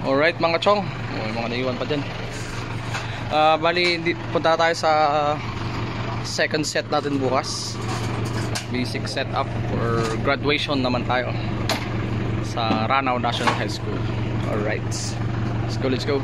Alright mga chong, may mga naiwan pa dyan. Bali, punta tayo sa second set natin bukas. Basic setup for graduation naman tayo sa Ranao National High School. Alright, let's go.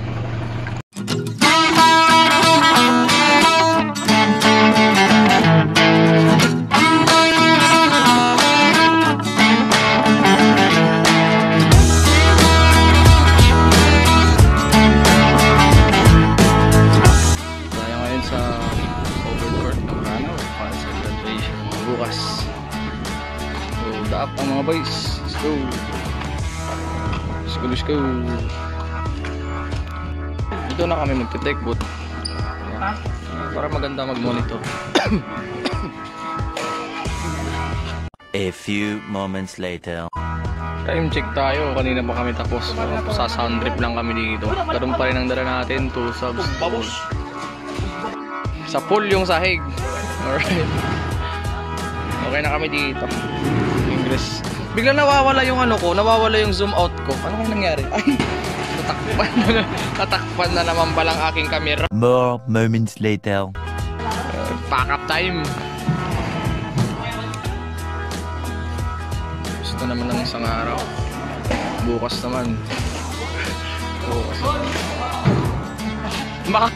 Up ang mga boys, let's go. Dito na kami magte-take boot para maganda mag-monitor. A few moments later. Time check tayo, kanina pa kami tapos. Sa sound trip lang kami dito. Karoon pa rin ang dala natin, 2 subs. Sa pool yung sahig. Alright, okay na kami dito. Bigla nawawala yung ano ko, nawawala yung zoom out ko. Ano kaya nangyari? Ay, natakpan na naman palang aking camera. More moments later. Pack up time. Gusto naman ng isang araw. Bukas naman. Baka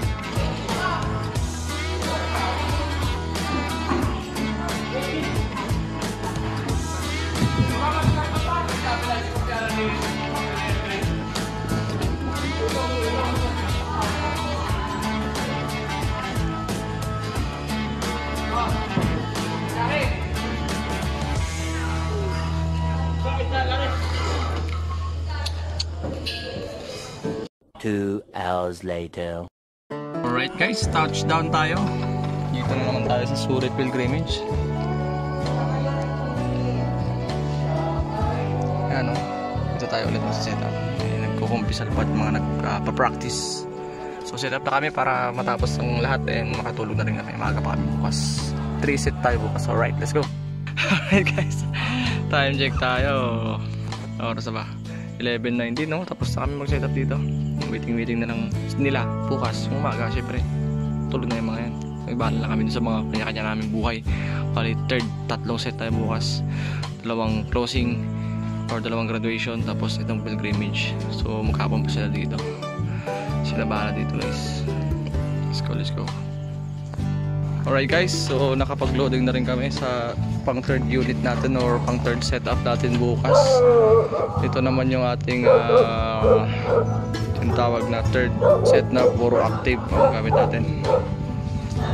Two hours later. Alright guys, touchdown tayo. Dito na naman tayo sa Surit Pilgrimage. Ano, dito tayo ulit sa setup. Nagkukumpisal pa at mga nagpa-practice. So setup na kami para matapos ang lahat and makatulog na rin kami. Maaga pa kami bukas. 3 set tayo bukas. Alright, let's go. Alright guys, time check tayo. Oras na ba? 11:19 no? Tapos na kami mag-setup dito. Waiting na lang nila bukas. Yung umaga, syempre tulog na yung mga yan. Nagbahala lang kami sa mga kanya-kanya namin buhay. Bali, tatlong set tayo bukas. 2 closing or 2 graduation. Tapos itong pilgrimage. So magkapon pa sila dito. Sila bahala dito guys. Let's go. Alright guys, so nakapag-loading na rin kami sa pang 3rd unit natin or pang 3rd setup natin bukas. Ito naman yung ating yung tawag na 3rd set na puro active ang gamit natin.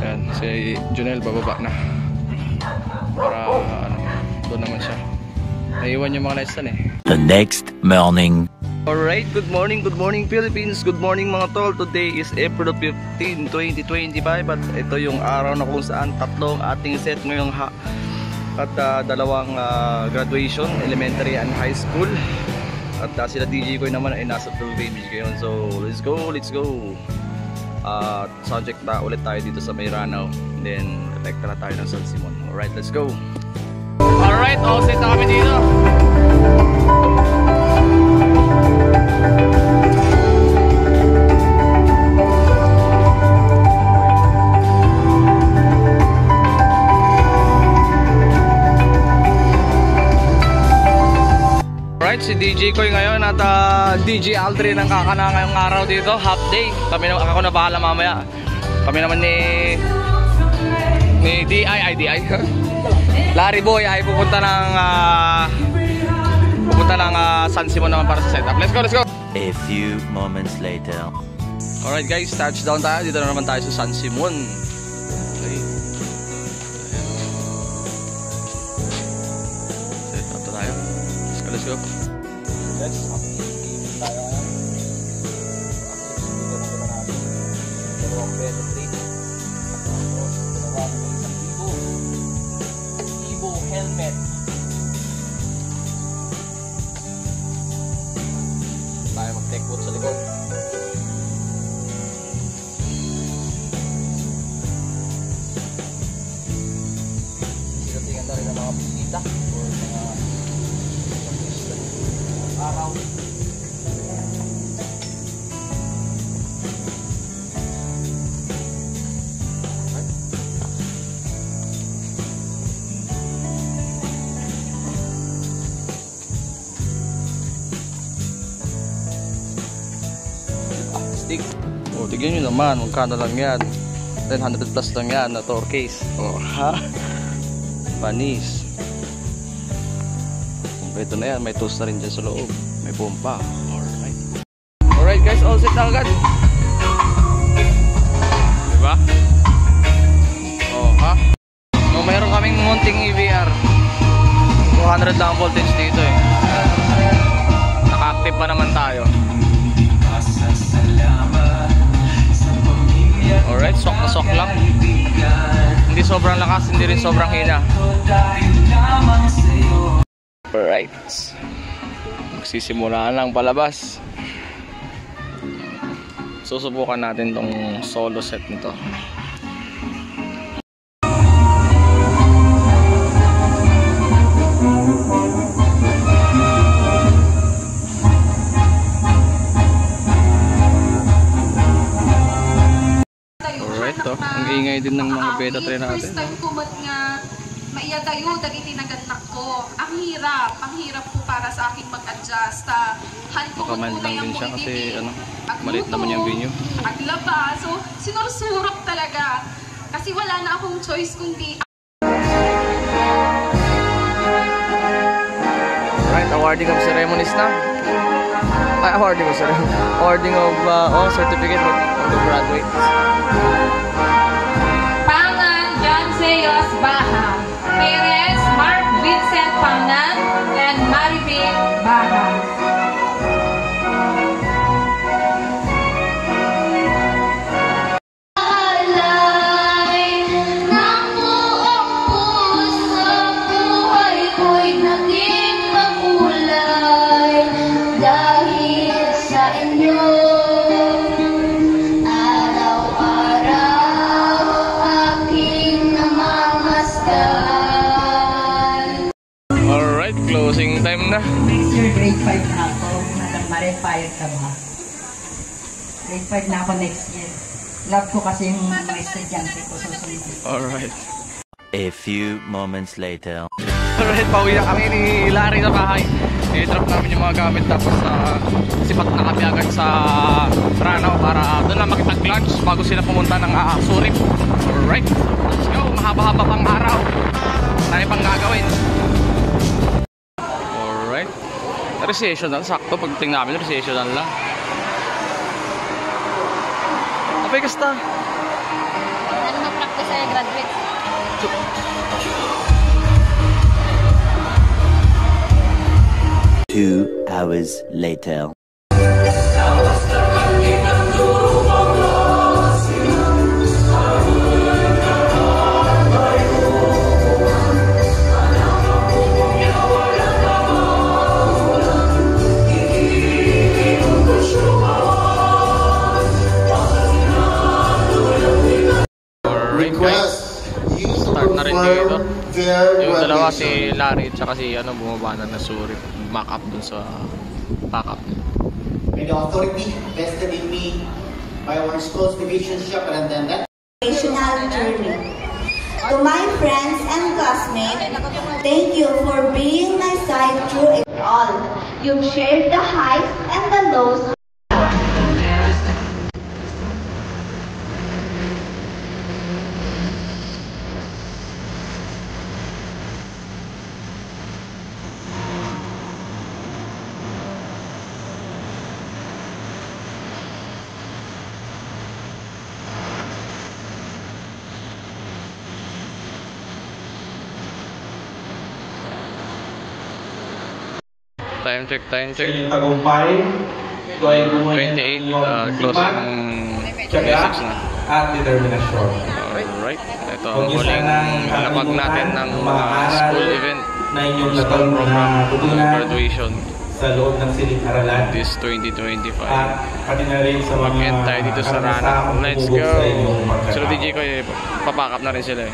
Ayan, si Junel bababa na para ano, doon naman siya. Naiwan yung mga lights na The next morning. Alright, good morning Philippines, good morning mga tol. Today is April 15, 2025 at ito yung araw na kung saan tatlong ating set ngayong at 2 graduation, elementary and high school. At sila DJ ko naman ay nasa pilgrimage ngayon. So let's go. Subject na ulit tayo dito sa may Ranao. Then detecta na tayo ng San Simon. Alright, let's go. Alright, all set na kami dito. Alright, si DJ Koy ngayon at DJ Aldrin ang kakana ngayong araw dito, half day. Ako na bahala mamaya. Kami naman ni DI Larry Boy ay pupunta ng San Simon naman para sa setup. Let's go. A few moments later. Alright guys, touchdown tayo. Dito na naman tayo sa San Simon. Okay. Setup tayo. Let's go. Let's go. Tayo ngayon. Dalawang peso plate. Tapos dalawang Ibo helmet. Tayo mag-take boot sa likod. Sinatingan na rin ang mga bisita or mga plastic. O, tignan nyo naman, magkano lang yan. 100 plus lang yan na tour case. O, ha? Panis. Ito na yan, may toast na rin dyan sa loob. May pompa. Alright guys, all set na agad. Diba? Oh, ha? So, mayroon kaming munting EVR. 200 lang voltage dito eh. Naka-active pa naman tayo. Alright, sok na sok lang. Hindi sobrang lakas, hindi rin sobrang hina. Alright. Magsisimula lang palabas. Susubukan natin tong solo set nito. Alright to. Ang ingay din ng mga beta tray natin. First time kumot nga maiyagayo dagiti naganak ko. Ang hirap po para sa akin mag-adjust. Makaman lang din siya kasi ano, maliit naman yung venue. Aglaba. So, sinursurok talaga. Kasi wala na akong choice kundi... Right, awarding of ceremonies na. Ay, awarding of ceremony. Awarding of certificate of the graduates. Pangan John Zeyos Baha. Perez Mark Vincent Pangan and Maribel Baha. Closing time na. Next year, grade 5 na ako. Madam Mare, fired ka ba? Grade 5 na ako next year. Love ko kasi yung mga estudyante ko sa susunod. Alright. A few moments later. Alright, pauwi na kami ni Larry sa bahay. I-drop namin yung mga gamit tapos sipat na kami agad sa Ranao para doon lang makipag-lunch bago sila pumunta ng Surip. Alright, let's go. Mahaba-haba pang araw. Tayo pang gagawin. Alright. Recessional, sakto pagdating namin, recessional lang. Apay kasta. Ano mag-practice ay graduate? 2 hours later. Start na rin dito. Yung dalawa si Larry at saka si bumaba na Surip. Back up dun sa backup. May the authority vested in me by our school's division superintendent. Journey. To my friends and classmates, thank you for being my side through it all. You've shared the highs and the lows. Time check. Tagumpay, 28, closing message na. At determinasyon. Alright, ito ang huling lapag natin ng school event, na inyong school program, natutunan graduation sa loob ng silid-aralan. this 2025. At pati na rin sa mga Mag-end tayo dito sa Ranao. Let's go! sa inyong So pagkatao. DJ ko, papakap na rin sila eh.